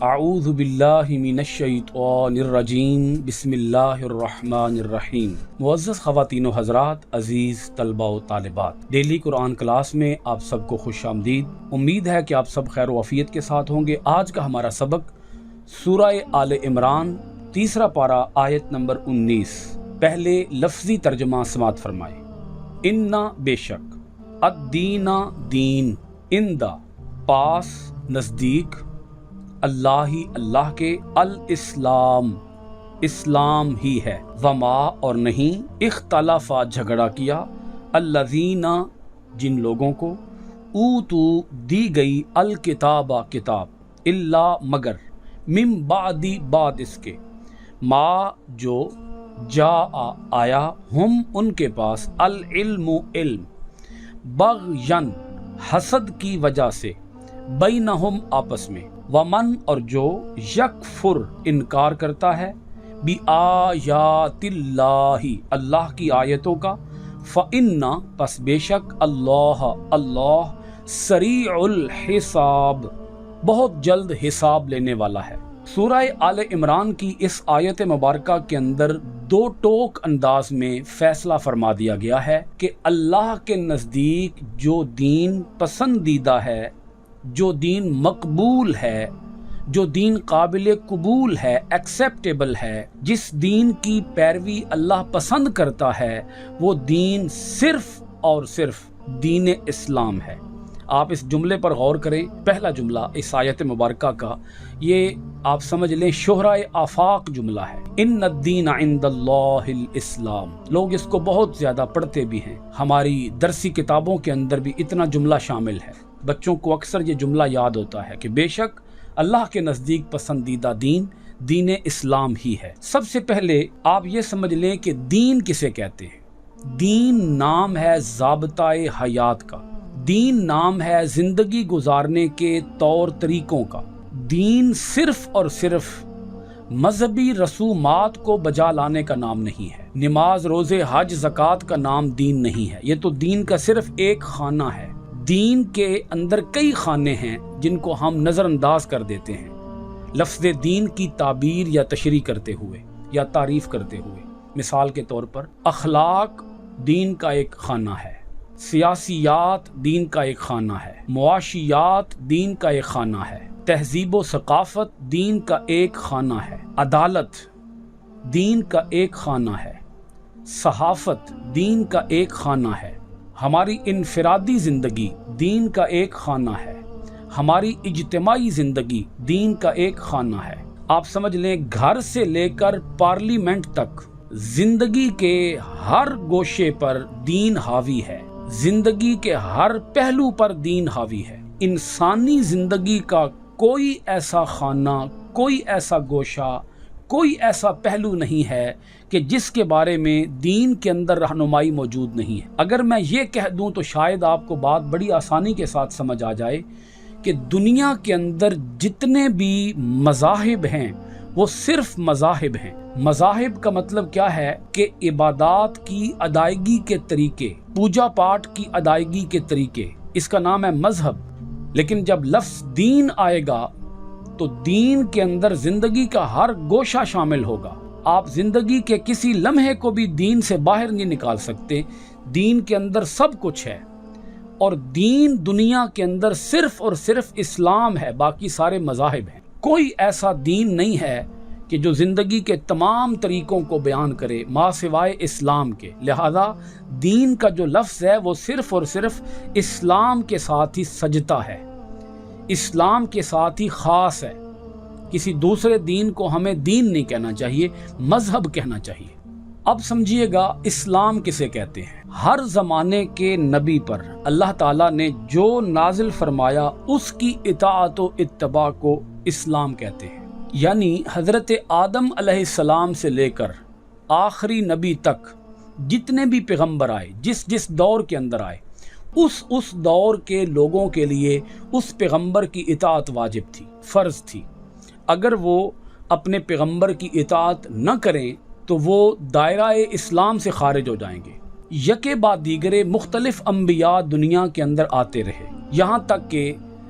اعوذ باللہ من الشیطان الرجیم بسم اللہ الرحمن الرحیم۔ معزز خواتین و حضرات، عزیز طلبہ و طالبات، ڈیلی قرآن کلاس میں آپ سب کو خوش آمدید۔ امید ہے کہ آپ سب خیر و عافیت کے ساتھ ہوں گے۔ آج کا ہمارا سبق سورہ آل عمران، تیسرا پارہ، آیت نمبر 19۔ پہلے لفظی ترجمہ سماعت فرمائے۔ انا بے شک، الدین دین، اندہ پاس، نزدیک، اللہ کے، الاسلام اسلام ہی ہے، وما اور نہیں، اختلافا جھگڑا کیا، الذین جن لوگوں کو، اوتو دی گئی، الکتاب کتاب، الا مگر، من بعد بعد اس کے، ما جو، جا آیا، ہم ان کے پاس، العلم علم، بغین حسد کی وجہ سے، بینہم آپس میں، ومن اور جو، یکفر انکار کرتا ہے، بآیات اللہ اللہ کی آیتوں کا، فإن پس بے شک، اللہ سریع الحساب بہت جلد حساب لینے والا ہے۔ سورہ آل عمران کی اس آیت مبارکہ کے اندر دو ٹوک انداز میں فیصلہ فرما دیا گیا ہے کہ اللہ کے نزدیک جو دین پسندیدہ ہے، جو دین مقبول ہے، جو دین قابل قبول ہے، ایکسیپٹیبل ہے، جس دین کی پیروی اللہ پسند کرتا ہے، وہ دین صرف اور صرف دین اسلام ہے۔ آپ اس جملے پر غور کریں۔ پہلا جملہ اس آیت مبارکہ کا، یہ آپ سمجھ لیں شہرائے آفاق جملہ ہے۔ ان الدین عند اللہ الاسلام۔ لوگ اس کو بہت زیادہ پڑھتے بھی ہیں، ہماری درسی کتابوں کے اندر بھی اتنا جملہ شامل ہے۔ بچوں کو اکثر یہ جملہ یاد ہوتا ہے کہ بے شک اللہ کے نزدیک پسندیدہ دین دین اسلام ہی ہے۔ سب سے پہلے آپ یہ سمجھ لیں کہ دین کسے کہتے ہیں۔ دین نام ہے ضابطۂ حیات کا، دین نام ہے زندگی گزارنے کے طور طریقوں کا۔ دین صرف اور صرف مذہبی رسومات کو بجا لانے کا نام نہیں ہے۔ نماز، روزے، حج، زکوٰۃ کا نام دین نہیں ہے۔ یہ تو دین کا صرف ایک خانہ ہے۔ دین کے اندر کئی خانے ہیں جن کو ہم نظر انداز کر دیتے ہیں لفظ دین کی تعبیر یا تشریح کرتے ہوئے یا تعریف کرتے ہوئے۔ مثال کے طور پر اخلاق دین کا ایک خانہ ہے، سیاسیات دین کا ایک خانہ ہے، معاشیات دین کا ایک خانہ ہے، تہذیب و ثقافت دین کا ایک خانہ ہے، عدالت دین کا ایک خانہ ہے، صحافت دین کا ایک خانہ ہے، ہماری انفرادی زندگی دین کا ایک خانہ ہے، ہماری اجتماعی زندگی دین کا ایک خانہ ہے۔ آپ سمجھ لیں گھر سے لے کر پارلیمنٹ تک زندگی کے ہر گوشے پر دین حاوی ہے، زندگی کے ہر پہلو پر دین حاوی ہے۔ انسانی زندگی کا کوئی ایسا خانہ، کوئی ایسا گوشہ، کوئی ایسا پہلو نہیں ہے کہ جس کے بارے میں دین کے اندر رہنمائی موجود نہیں ہے۔ اگر میں یہ کہہ دوں تو شاید آپ کو بات بڑی آسانی کے ساتھ سمجھ آ جائے کہ دنیا کے اندر جتنے بھی مذاہب ہیں وہ صرف مذاہب ہیں۔ مذاہب کا مطلب کیا ہے کہ عبادات کی ادائیگی کے طریقے، پوجا پاٹ کی ادائیگی کے طریقے، اس کا نام ہے مذہب۔ لیکن جب لفظ دین آئے گا تو دین کے اندر زندگی کا ہر گوشہ شامل ہوگا۔ آپ زندگی کے کسی لمحے کو بھی دین سے باہر نہیں نکال سکتے۔ دین کے اندر سب کچھ ہے، اور دین دنیا کے اندر صرف اور صرف اسلام ہے، باقی سارے مذاہب ہیں۔ کوئی ایسا دین نہیں ہے کہ جو زندگی کے تمام طریقوں کو بیان کرے ما سوائے اسلام کے۔ لہذا دین کا جو لفظ ہے وہ صرف اور صرف اسلام کے ساتھ ہی سجتا ہے، اسلام کے ساتھ ہی خاص ہے۔ کسی دوسرے دین کو ہمیں دین نہیں کہنا چاہیے، مذہب کہنا چاہیے۔ اب سمجھیے گا اسلام کسے کہتے ہیں۔ ہر زمانے کے نبی پر اللہ تعالیٰ نے جو نازل فرمایا اس کی اطاعت و اتباع کو اسلام کہتے ہیں۔ یعنی حضرت آدم علیہ السلام سے لے کر آخری نبی تک جتنے بھی پیغمبر آئے، جس دور کے اندر آئے، اس دور کے لوگوں کے لیے اس پیغمبر کی اطاعت واجب تھی، فرض تھی۔ اگر وہ اپنے پیغمبر کی اطاعت نہ کریں تو وہ دائرہ اسلام سے خارج ہو جائیں گے۔ یکے بعد دیگرے مختلف انبیاء دنیا کے اندر آتے رہے، یہاں تک کہ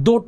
2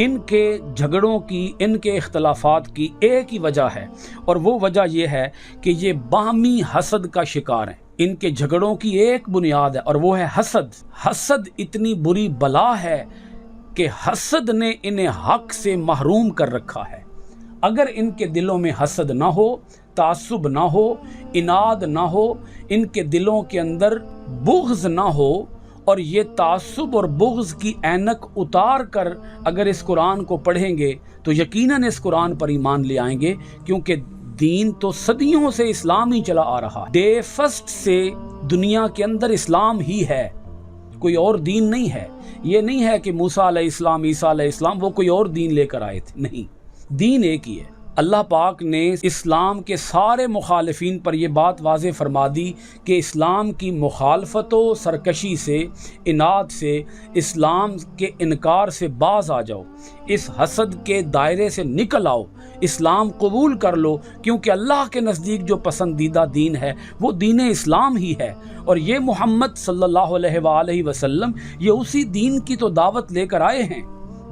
ان کے جھگڑوں کی، ان کے اختلافات کی ایک ہی وجہ ہے، اور وہ وجہ یہ ہے کہ یہ باہمی حسد کا شکار ہیں۔ ان کے جھگڑوں کی ایک بنیاد ہے اور وہ ہے حسد۔ حسد اتنی بری بلا ہے کہ حسد نے انہیں حق سے محروم کر رکھا ہے۔ اگر ان کے دلوں میں حسد نہ ہو، تعصب نہ ہو، اناد نہ ہو، ان کے دلوں کے اندر بغض نہ ہو، اور یہ تعصب اور بغض کی اینک اتار کر اگر اس قرآن کو پڑھیں گے تو یقیناً اس قرآن پر ایمان لے آئیں گے، کیونکہ دین تو صدیوں سے اسلام ہی چلا آ رہا ہے۔ ڈے فرسٹ سے دنیا کے اندر اسلام ہی ہے، کوئی اور دین نہیں ہے۔ یہ نہیں ہے کہ موسیٰ علیہ السلام، عیسیٰ علیہ السلام وہ کوئی اور دین لے کر آئے تھے، نہیں، دین ایک ہی ہے۔ اللہ پاک نے اسلام کے سارے مخالفین پر یہ بات واضح فرما دی کہ اسلام کی مخالفت و سرکشی سے، اناد سے، اسلام کے انکار سے باز آ جاؤ، اس حسد کے دائرے سے نکل آؤ، اسلام قبول کر لو، کیونکہ اللہ کے نزدیک جو پسندیدہ دین ہے وہ دین اسلام ہی ہے، اور یہ محمد صلی اللہ علیہ وآلہ وسلم یہ اسی دین کی تو دعوت لے کر آئے ہیں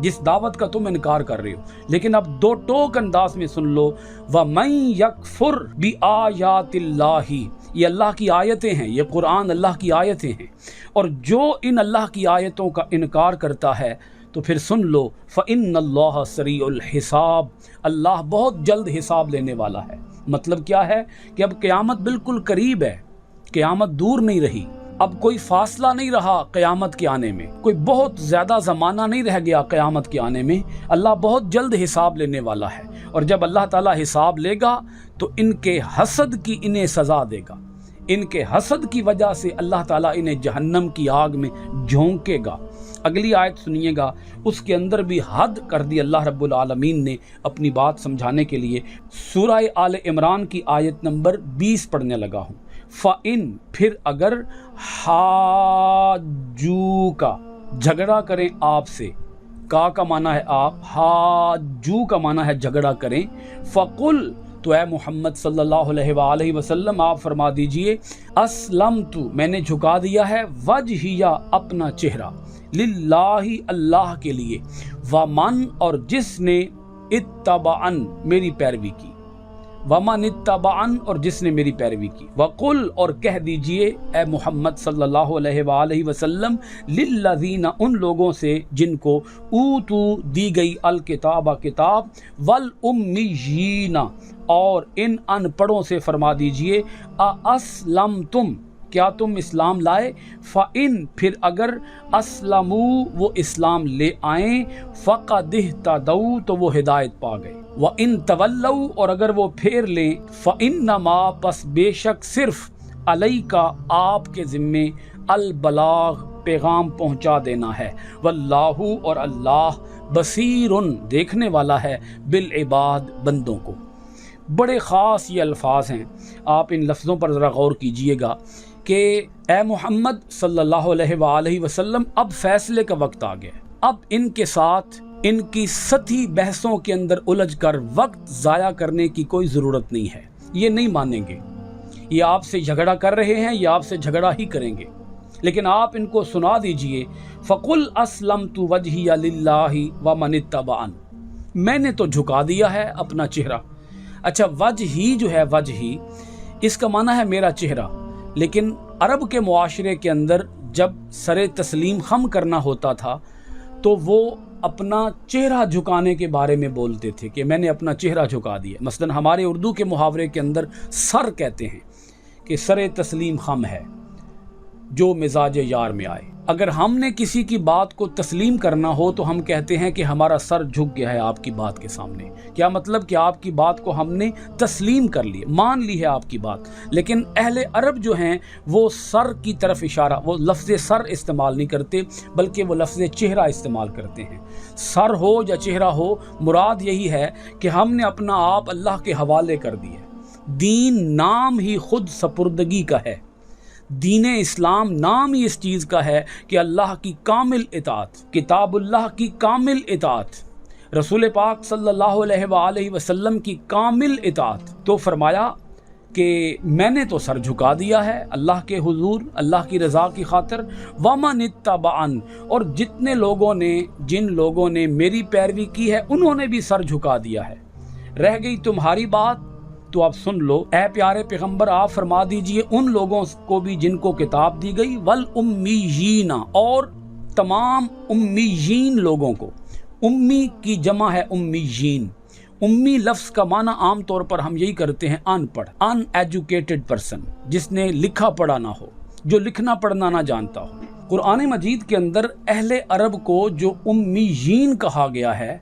جس دعوت کا تم انکار کر رہے ہو۔ لیکن اب دو ٹوک انداز میں سن لو، وَمَن يَكْفُرْ بِآيَاتِ اللَّهِ، یہ اللہ کی آیتیں ہیں، یہ قرآن اللہ کی آیتیں ہیں، اور جو ان اللہ کی آیتوں کا انکار کرتا ہے تو پھر سن لو، فَإِنَّ اللَّهَ سَرِيعُ الْحِسَابِ، اللہ بہت جلد حساب لینے والا ہے۔ مطلب کیا ہے کہ اب قیامت بالکل قریب ہے، قیامت دور نہیں رہی، اب کوئی فاصلہ نہیں رہا قیامت کے آنے میں، کوئی بہت زیادہ زمانہ نہیں رہ گیا قیامت کے آنے میں، اللہ بہت جلد حساب لینے والا ہے، اور جب اللہ تعالیٰ حساب لے گا تو ان کے حسد کی انہیں سزا دے گا، ان کے حسد کی وجہ سے اللہ تعالیٰ انہیں جہنم کی آگ میں جھونکے گا۔ اگلی آیت سنیے گا، اس کے اندر بھی حد کر دی اللہ رب العالمین نے اپنی بات سمجھانے کے لیے۔ سورہ آل عمران کی آیت نمبر 20 پڑھنے لگا ہوں۔ فَإِن، پھر اگر، حاجو کا، جھگڑا کریں آپ سے، کا معنی ہے آپ، حاجو کا معنی ہے جھگڑا کریں، فَقُل، تو اے محمد صلی اللہ علیہ وآلہ وسلم آپ فرما دیجئے، اسلمت، میں نے جھکا دیا ہے، وجہیہ، اپنا چہرہ، للہ، اللہ کے لیے، ومن، اور جس نے، اتبعن، میری پیروی کی، ومن اتبعن، اور جس نے میری پیروی کی، وقل، اور کہہ دیجئے اے محمد صلی اللہ علیہ وآلہ وسلم، للذین، ان لوگوں سے جن کو اوتو، دی گئی، الکتاب، کتاب، والامیین، اور ان ان پڑھوں سے فرما دیجئے، اسلمتم، کیا تم اسلام لائے؟ فَإِن، پھر اگر، اسلموا، وہ اسلام لے آئیں، فَقَدِ اهْتَدَوْا، تو وہ ہدایت پا گئے، وَإِن تَوَلَّوْا، اور اگر وہ پھیر لیں، فَإِنَّمَا، پس بے شک صرف، عَلَيْكَ، آپ کے ذمے، البلاغ، پیغام پہنچا دینا ہے، واللہ، اور اللہ، بصیر، دیکھنے والا ہے، بالعباد، بندوں کو۔ بڑے خاص یہ الفاظ ہیں، آپ ان لفظوں پر ذرا غور کیجئے گا کہ اے محمد صلی اللہ علیہ وآلہ وسلم، اب فیصلے کا وقت آ گیا ہے، اب ان کے ساتھ ان کی سطحی بحثوں کے اندر الجھ کر وقت ضائع کرنے کی کوئی ضرورت نہیں ہے، یہ نہیں مانیں گے، یہ آپ سے جھگڑا کر رہے ہیں، یہ آپ سے جھگڑا ہی کریں گے، لیکن آپ ان کو سنا دیجئے، فَقُلْ أَسْلَمْتُ وَجْهِيَ لِلَّهِ وَمَنِ اتَّبَعَنِ، میں نے تو جھکا دیا ہے اپنا چہرہ۔ اچھا، وجہ ہی جو ہے، وجہ ہی، اس کا معنی ہے میرا چہرہ، لیکن عرب کے معاشرے کے اندر جب سر تسلیم خم کرنا ہوتا تھا تو وہ اپنا چہرہ جھکانے کے بارے میں بولتے تھے کہ میں نے اپنا چہرہ جھکا دیا۔ مثلا ہمارے اردو کے محاورے کے اندر سر کہتے ہیں کہ سر تسلیم خم ہے، جو مزاج یار میں آئے۔ اگر ہم نے کسی کی بات کو تسلیم کرنا ہو تو ہم کہتے ہیں کہ ہمارا سر جھک گیا ہے آپ کی بات کے سامنے۔ کیا مطلب کہ آپ کی بات کو ہم نے تسلیم کر لی، مان لی ہے آپ کی بات۔ لیکن اہل عرب جو ہیں وہ سر کی طرف اشارہ، وہ لفظ سر استعمال نہیں کرتے بلکہ وہ لفظ چہرہ استعمال کرتے ہیں۔ سر ہو یا چہرہ ہو، مراد یہی ہے کہ ہم نے اپنا آپ اللہ کے حوالے کر دیا۔ دین نام ہی خود سپردگی کا ہے، دین اسلام نام ہی اس چیز کا ہے کہ اللہ کی کامل اطاعت، کتاب اللہ کی کامل اطاعت، رسول پاک صلی اللہ علیہ وآلہ وسلم کی کامل اطاعت۔ تو فرمایا کہ میں نے تو سر جھکا دیا ہے اللہ کے حضور، اللہ کی رضا کی خاطر، ومن اتبعن، اور جن لوگوں نے میری پیروی کی ہے انہوں نے بھی سر جھکا دیا ہے۔ رہ گئی تمہاری بات تو اب سن لو اے پیارے پیغمبر، آپ فرما دیجئے ان لوگوں کو بھی جن کو کتاب دی گئی، والامیین، اور تمام امیین لوگوں کو۔ امی کی جمع ہے امیین۔ امی لفظ کا معنی عام طور پر ہم یہی کرتے ہیں ان پڑھ، ان ایجوکیٹڈ پرسن، جس نے لکھا پڑھا نہ ہو، جو لکھنا پڑھنا نہ جانتا ہو۔ قرآن مجید کے اندر اہل عرب کو جو امیین کہا گیا ہے،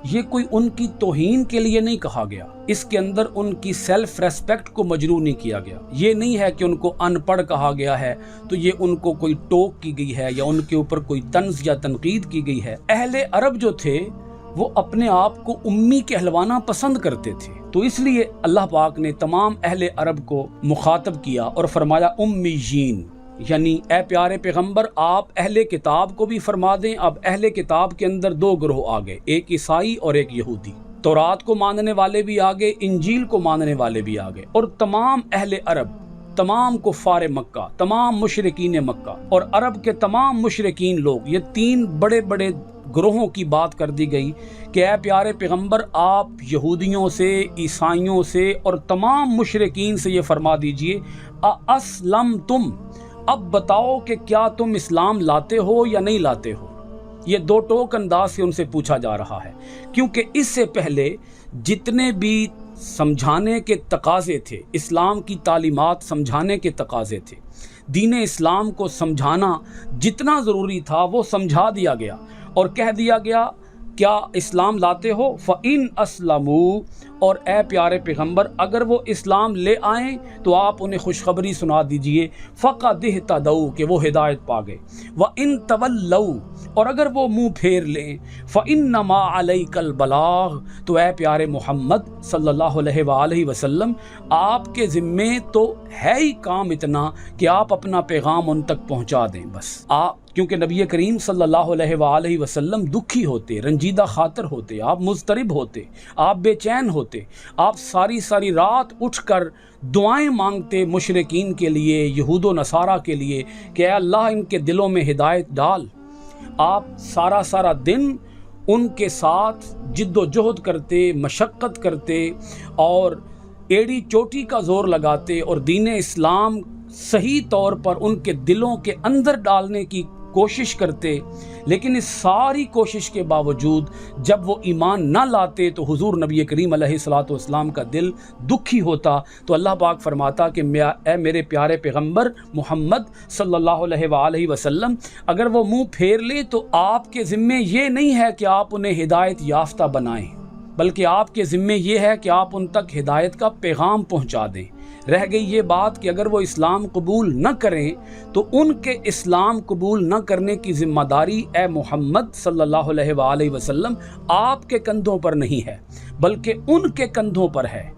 یہ کوئی ان کی توہین کے لیے نہیں کہا گیا، اس کے اندر ان کی سیلف ریسپیکٹ کو مجروح نہیں کیا گیا۔ یہ نہیں ہے کہ ان کو ان پڑھ کہا گیا ہے تو یہ ان کو کوئی ٹوک کی گئی ہے یا ان کے اوپر کوئی طنز یا تنقید کی گئی ہے۔ اہل عرب جو تھے وہ اپنے آپ کو امی کہلوانا پسند کرتے تھے، تو اس لیے اللہ پاک نے تمام اہل عرب کو مخاطب کیا اور فرمایا امیین، یعنی اے پیارے پیغمبر آپ اہل کتاب کو بھی فرما دیں۔ اب اہل کتاب کے اندر دو گروہ آگئے، ایک عیسائی اور ایک یہودی۔ تورات کو ماننے والے بھی آگئے، انجیل کو ماننے والے بھی آگئے، اور تمام اہل عرب، تمام کفار مکہ، تمام مشرکین مکہ اور عرب کے تمام مشرکین لوگ، یہ تین بڑے بڑے گروہوں کی بات کر دی گئی کہ اے پیارے پیغمبر آپ یہودیوں سے، عیسائیوں سے اور تمام مشرکین سے یہ فرما دیجئے اسلمتم، اب بتاؤ کہ کیا تم اسلام لاتے ہو یا نہیں لاتے ہو۔ یہ دو ٹوک انداز سے ان سے پوچھا جا رہا ہے، کیونکہ اس سے پہلے جتنے بھی سمجھانے کے تقاضے تھے، اسلام کی تعلیمات سمجھانے کے تقاضے تھے، دین اسلام کو سمجھانا جتنا ضروری تھا وہ سمجھا دیا گیا اور کہہ دیا گیا کیا اسلام لاتے ہو؟ فَإِنْ أَسْلَمُوا، اور اے پیارے پیغمبر اگر وہ اسلام لے آئیں تو آپ انہیں خوشخبری سنا دیجئے، فَقَدِ اهْتَدَوْا، کہ وہ ہدایت پا گئے، وَإِنْ تَوَلَّوْا، اور اگر وہ منہ پھیر لیں، فَإِنَّمَا عَلَيْكَ الْبَلَاغُ، تو اے پیارے محمد صلی اللہ علیہ وآلہ وسلم آپ کے ذمے تو ہے ہی کام اتنا کہ آپ اپنا پیغام ان تک پہنچا دیں بس۔ کیونکہ نبی کریم صلی اللہ علیہ وآلہ وسلم دکھی ہوتے، رنجیدہ خاطر ہوتے، آپ مضطرب ہوتے، آپ بے چین ہوتے، آپ ساری رات اٹھ کر دعائیں مانگتے مشرکین کے لیے، یہود و نصارہ کے لیے کہ اے اللہ ان کے دلوں میں ہدایت ڈال۔ آپ سارا دن ان کے ساتھ جد و جہد کرتے، مشقت کرتے اور ایڑی چوٹی کا زور لگاتے اور دین اسلام صحیح طور پر ان کے دلوں کے اندر ڈالنے کی کوشش کرتے، لیکن اس ساری کوشش کے باوجود جب وہ ایمان نہ لاتے تو حضور نبی کریم علیہ الصلوۃ والسلام کا دل دکھی ہوتا، تو اللہ پاک فرماتا کہ اے میرے پیارے پیغمبر محمد صلی اللہ علیہ وآلہ وسلم اگر وہ منہ پھیر لے تو آپ کے ذمے یہ نہیں ہے کہ آپ انہیں ہدایت یافتہ بنائیں، بلکہ آپ کے ذمے یہ ہے کہ آپ ان تک ہدایت کا پیغام پہنچا دیں۔ رہ گئی یہ بات کہ اگر وہ اسلام قبول نہ کریں تو ان کے اسلام قبول نہ کرنے کی ذمہ داری اے محمد صلی اللہ علیہ وآلہ وسلم آپ کے کندھوں پر نہیں ہے، بلکہ ان کے کندھوں پر ہے۔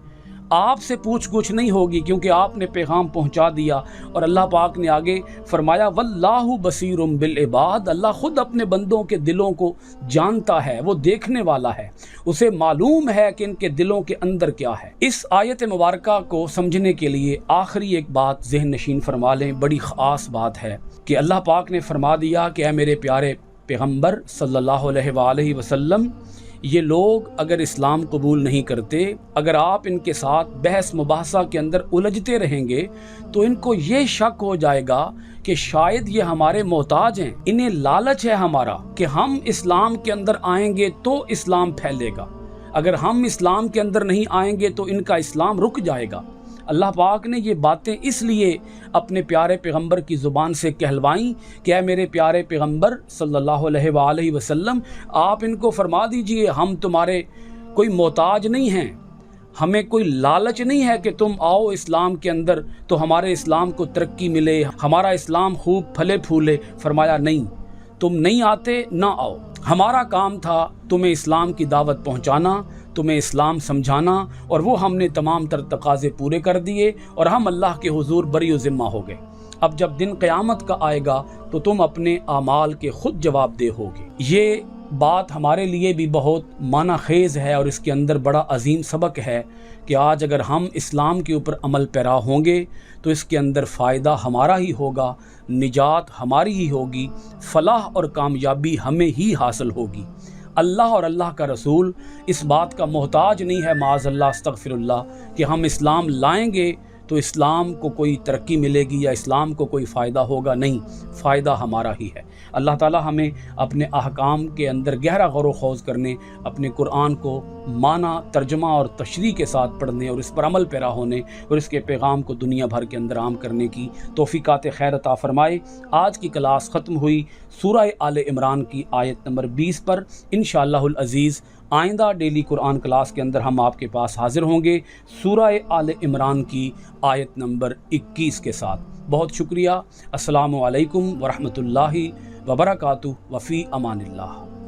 آپ سے پوچھ گچھ نہیں ہوگی کیونکہ آپ نے پیغام پہنچا دیا، اور اللہ پاک نے آگے فرمایا واللہ بصیر بالعباد، اللہ خود اپنے بندوں کے دلوں کو جانتا ہے، وہ دیکھنے والا ہے، اسے معلوم ہے کہ ان کے دلوں کے اندر کیا ہے۔ اس آیت مبارکہ کو سمجھنے کے لیے آخری ایک بات ذہن نشین فرما لیں، بڑی خاص بات ہے کہ اللہ پاک نے فرما دیا کہ اے میرے پیارے پیغمبر صلی اللہ علیہ وآلہ وسلم یہ لوگ اگر اسلام قبول نہیں کرتے، اگر آپ ان کے ساتھ بحث مباحثہ کے اندر الجھتے رہیں گے تو ان کو یہ شک ہو جائے گا کہ شاید یہ ہمارے محتاج ہیں، انہیں لالچ ہے ہمارا کہ ہم اسلام کے اندر آئیں گے تو اسلام پھیلے گا، اگر ہم اسلام کے اندر نہیں آئیں گے تو ان کا اسلام رک جائے گا۔ اللہ پاک نے یہ باتیں اس لیے اپنے پیارے پیغمبر کی زبان سے کہلوائیں کہ اے میرے پیارے پیغمبر صلی اللہ علیہ وآلہ وسلم آپ ان کو فرما دیجئے ہم تمہارے کوئی محتاج نہیں ہیں، ہمیں کوئی لالچ نہیں ہے کہ تم آؤ اسلام کے اندر تو ہمارے اسلام کو ترقی ملے، ہمارا اسلام خوب پھلے پھولے۔ فرمایا نہیں، تم نہیں آتے نہ آؤ، ہمارا کام تھا تمہیں اسلام کی دعوت پہنچانا، تمہیں اسلام سمجھانا، اور وہ ہم نے تمام تر تقاضے پورے کر دیے اور ہم اللہ کے حضور بری و ذمہ ہو گئے۔ اب جب دن قیامت کا آئے گا تو تم اپنے اعمال کے خود جواب دہ ہوگے۔ یہ بات ہمارے لیے بھی بہت معنی خیز ہے اور اس کے اندر بڑا عظیم سبق ہے کہ آج اگر ہم اسلام کے اوپر عمل پیرا ہوں گے تو اس کے اندر فائدہ ہمارا ہی ہوگا، نجات ہماری ہی ہوگی، فلاح اور کامیابی ہمیں ہی حاصل ہوگی۔ اللہ اور اللہ کا رسول اس بات کا محتاج نہیں ہے، معاذ اللہ استغفر اللہ، کہ ہم اسلام لائیں گے تو اسلام کو کوئی ترقی ملے گی یا اسلام کو کوئی فائدہ ہوگا، نہیں، فائدہ ہمارا ہی ہے۔ اللہ تعالی ہمیں اپنے احکام کے اندر گہرا غور و خوض کرنے، اپنے قرآن کو معنی، ترجمہ اور تشریح کے ساتھ پڑھنے اور اس پر عمل پیرا ہونے اور اس کے پیغام کو دنیا بھر کے اندر عام کرنے کی توفیقات خیر عطا فرمائے۔ آج کی کلاس ختم ہوئی سورہ آل عمران کی آیت نمبر 20 پر۔ انشاءاللہ العزیز آئندہ ڈیلی قرآن کلاس کے اندر ہم آپ کے پاس حاضر ہوں گے سورہ آل عمران کی آیت نمبر 21 کے ساتھ۔ بہت شکریہ۔ السلام علیکم ورحمۃ اللہ وبرکاتہ، وفی امان اللہ۔